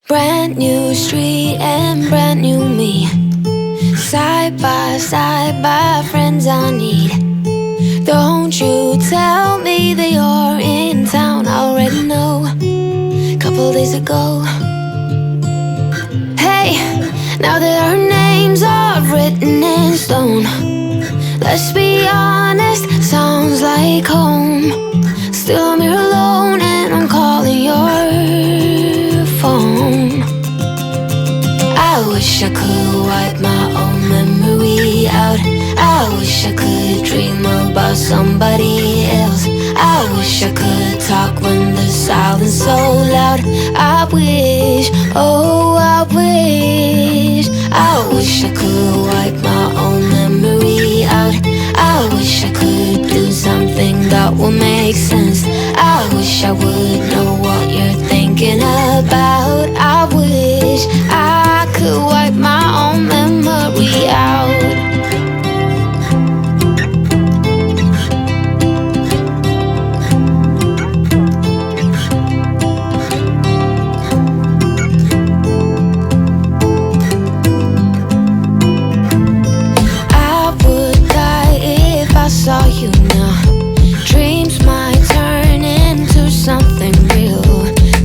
Brand new street and brand new me. Side by friends I need. Don't you tell me that you're in town, I already know. Couple days ago. Hey, now that our names are written in stone, let's be honest, sounds like home. Still I'm here alone and I'm calling your phone. I wish I could wipe my own memory out. I wish I could dream about somebody else. I wish I could talk when the silence so loud. I wish, oh I wish. I wish I could wipe my own memory out. I wish I could do something that would make sense. I wish I would know what you're thinking about. I wish I could wipe my own memory out. I saw you now. Dreams might turn into something real.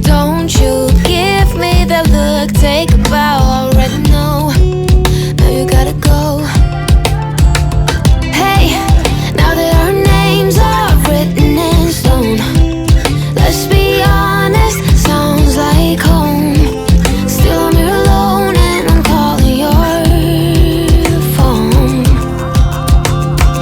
Don't you give me that look, take a bow, I already know. Now you gotta go. Hey, now that our names are written in stone, let's be honest, sounds like home. Still I'm here alone and I'm calling your phone.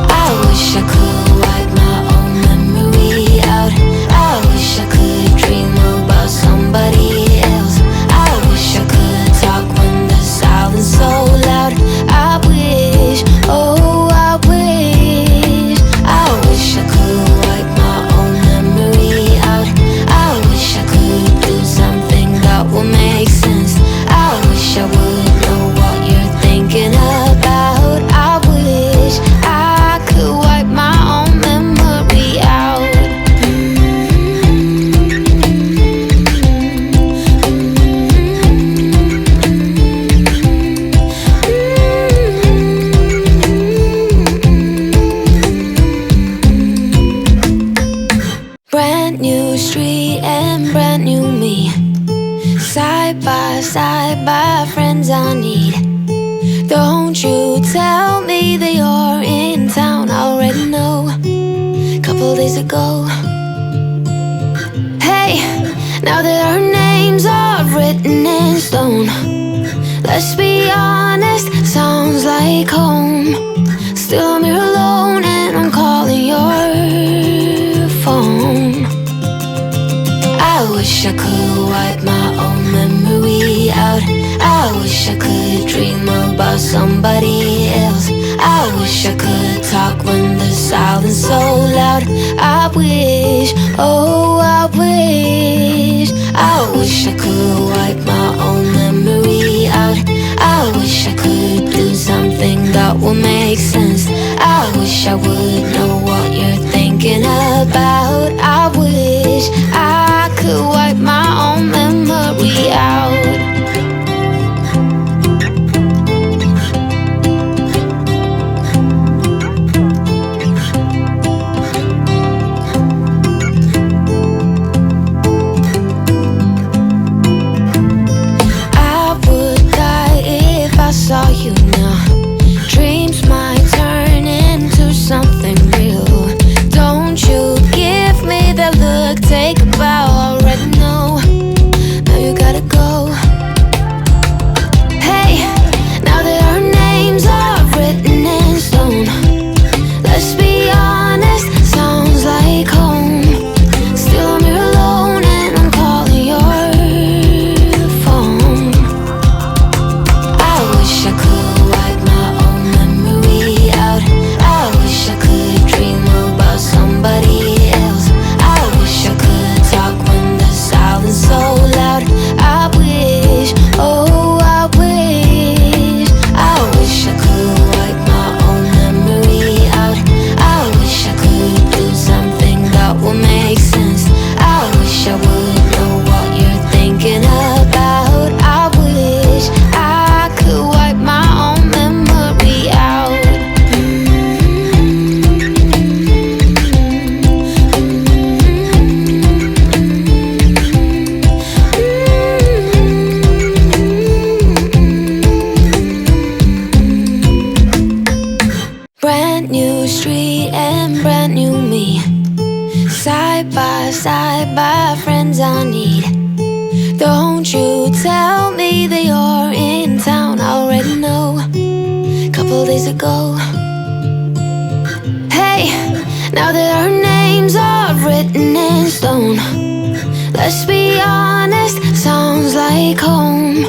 I wish I could wipe my own memory out. I wish I could dream about somebody else. I wish I could talk when the silence so loud. I wish, oh I wish. I wish I could wipe my own memory out. I wish I could do something that would make sense. I wish I would know what you're thinking about. I wish I could wipe my own memory out. Brand new street and brand new me. Side by friends I need. Don't you tell me that you're in town, I already know. Couple days ago. Hey, now that our names are written in stone, let's be honest, sounds like home. Still I'm here alone and I'm calling your phone. I wish I could wipe my own memory out. I wish I could dream about somebody else. I wish I could talk when the silence so loud. I wish, oh I wish. I wish I could wipe my own memory out. I wish I could do something that would make sense. I wish I would know what you're thinking about. I wish I could wipe my own memory out. I saw you now. Dreams might turn into something real. Don't you give me that look, take a days ago. Hey, now that our names are written in stone, let's be honest, sounds like home.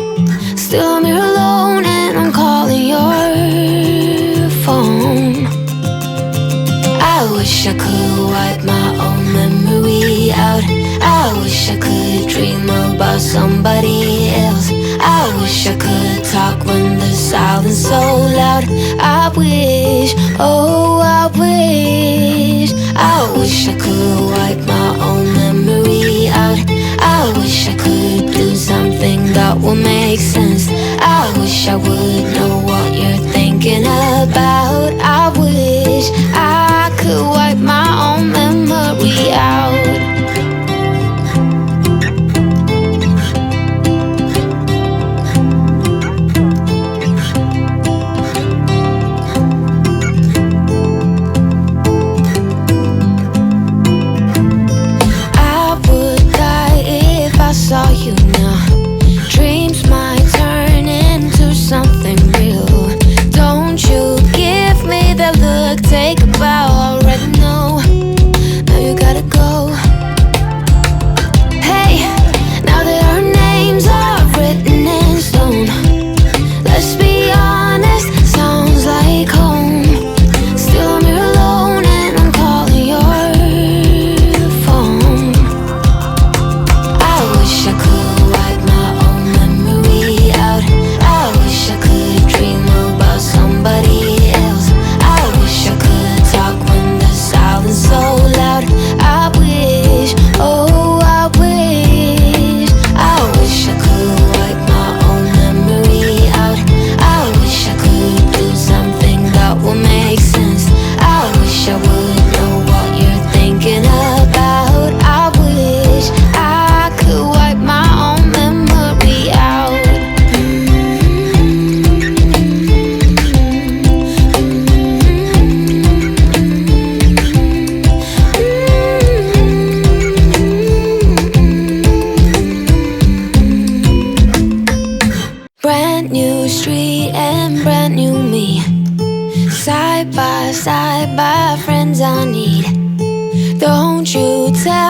Still I'm here alone and I'm calling your phone. I wish I could wipe my own memory out. I wish I could dream about somebody else. I wish I could talk when the silence so loud. I wish, oh I wish. I wish I could wipe my own memory out. I wish I could do something that will make sense. I wish I would know what you're thinking about. I wish I could wipe my own memory out. I saw you now. Dreams might turn into something real. Don't you give me that look, take a bow, already know. Now you gotta go. Hey, now that our names are written in stone, let's be honest, sounds like home. Still I'm here alone and I'm calling your phone. I wish I could wipe my own memory out. I wish I could dream about somebody else. I wish I could talk when the silence so loud. I wish, oh I wish. I wish I could wipe my own memory out. I wish I could do something that will make sense. I wish I would know what you're thinking about. I wish I could wipe my own memory out. Brand new street and brand new me, side by friends I need.